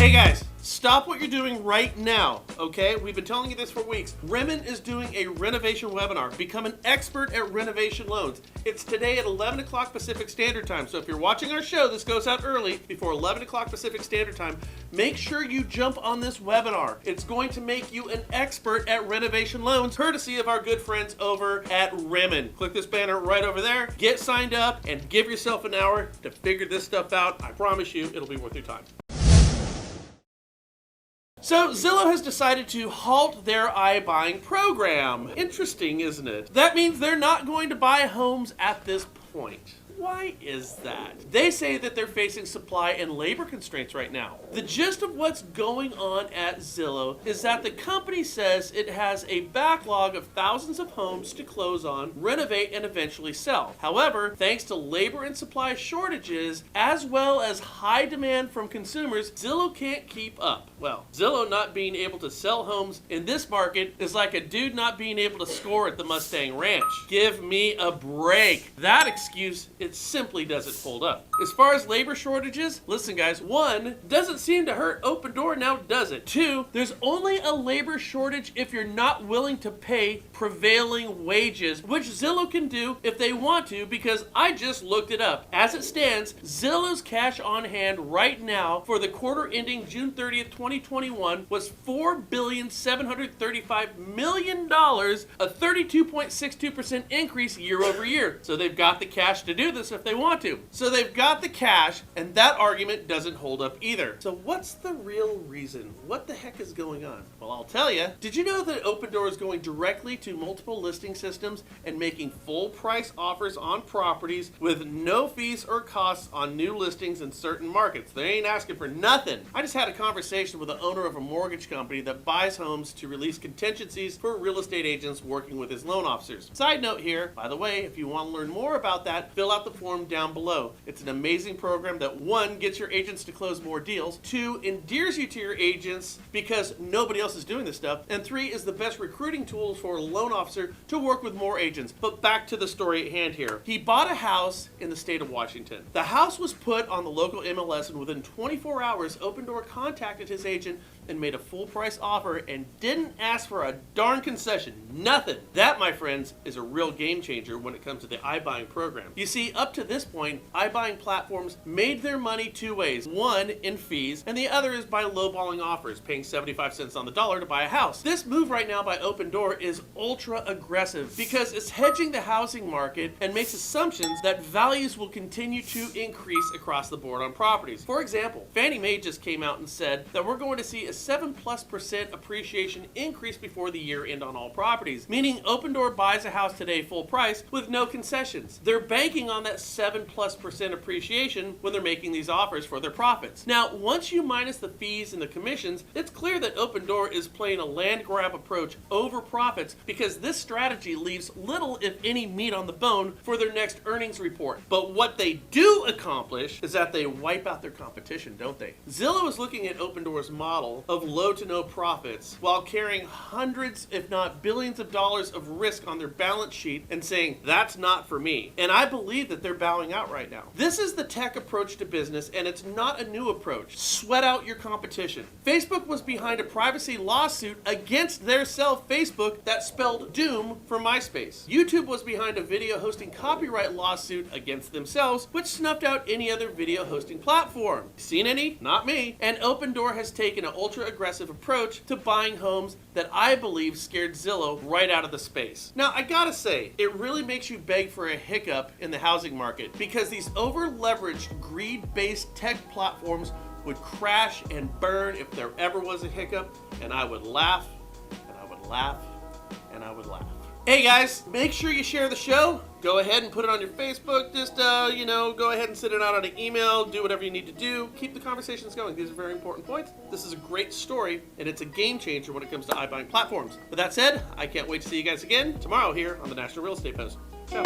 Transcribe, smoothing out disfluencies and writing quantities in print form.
Hey guys, stop what you're doing right now, okay? We've been telling you this for weeks. Remen is doing a renovation webinar. Become an expert at renovation loans. It's today at 11 o'clock Pacific Standard Time. So if you're watching our show, this goes out early, before 11 o'clock Pacific Standard Time. Make sure you jump on this webinar. It's going to make you an expert at renovation loans, courtesy of our good friends over at Remen. Click this banner right over there, get signed up, and give yourself an hour to figure this stuff out. I promise you, it'll be worth your time. So Zillow has decided to halt their iBuying program. Interesting, isn't it? That means they're not going to buy homes at this point. Why is that? They say that they're facing supply and labor constraints right now. The gist of what's going on at Zillow is that the company says it has a backlog of thousands of homes to close on, renovate, and eventually sell. However, thanks to labor and supply shortages, as well as high demand from consumers, Zillow can't keep up. Well, Zillow not being able to sell homes in this market is like a dude not being able to score at the Mustang Ranch. Give me a break. That excuse, it simply doesn't hold up. As far as labor shortages, listen guys, one, doesn't seem to hurt Open Door, now does it? Two, there's only a labor shortage if you're not willing to pay prevailing wages, which Zillow can do if they want to, because I just looked it up. As it stands, Zillow's cash on hand right now for the quarter ending June 30th, 2021 was $4,735,000,000, a 32.62% increase year over year. So they've got the cash to do this if they want to. So they've got the cash, and that argument doesn't hold up either. So what's the real reason? What the heck is going on? Well, I'll tell you. Did you know that Open Door is going directly to multiple listing systems and making full price offers on properties with no fees or costs on new listings in certain markets? They ain't asking for nothing. I just had a conversation with the owner of a mortgage company that buys homes to release contingencies for real estate agents working with his loan officers. Side note here, by the way, if you want to learn more about that, fill out the form down below. It's an amazing program that, one, gets your agents to close more deals, two, endears you to your agents because nobody else is doing this stuff, and three, is the best recruiting tools for a loan officer to work with more agents. But back to the story at hand here. He bought a house in the state of Washington. The house was put on the local MLS, and within 24 hours, Open Door contacted his agent and made a full price offer and didn't ask for a darn concession. Nothing. That, my friends, is a real game changer when it comes to the iBuying program. You see, up to this point, iBuying platforms made their money two ways. One, in fees, and the other is by lowballing offers, paying 75 cents on the dollar to buy a house. This move right now by Open Door is ultra aggressive because it's hedging the housing market and makes assumptions that values will continue to increase across the board on properties. For example, Fannie Mae just came out and said that we're going to see a 7+% appreciation increase before the year end on all properties, meaning Open Door buys a house today full price with no concessions. They're banking on that 7+% appreciation when they're making these offers for their profits. Now, once you minus the fees and the commissions, it's clear that Open Door is playing a land grab approach over profits because this strategy leaves little, if any, meat on the bone for their next earnings report. But what they do accomplish is that they wipe out their competition, don't they? Zillow is looking at Open Door's model of low to no profits while carrying hundreds, if not billions of dollars of risk on their balance sheet and saying, that's not for me. And I believe that they're bowing out right now. This is the tech approach to business, and it's not a new approach. Sweat out your competition. Facebook was behind a privacy lawsuit against their self, Facebook, that spelled doom for MySpace. YouTube was behind a video hosting copyright lawsuit against themselves, which snuffed out any other video hosting platform. Seen any? Not me. And Open Door has taken an ultra-aggressive approach to buying homes that I believe scared Zillow right out of the space. Now, I gotta say, it really makes you beg for a hiccup in the housing market because these over-leveraged, greed-based tech platforms would crash and burn if there ever was a hiccup, and I would laugh, and I would laugh, and I would laugh. Hey guys, make sure you share the show. Go ahead and put it on your Facebook. Just, go ahead and send it out on an email. Do whatever you need to do. Keep the conversations going. These are very important points. This is a great story, and it's a game changer when it comes to iBuying platforms. With that said, I can't wait to see you guys again tomorrow here on the National Real Estate Post. Ciao.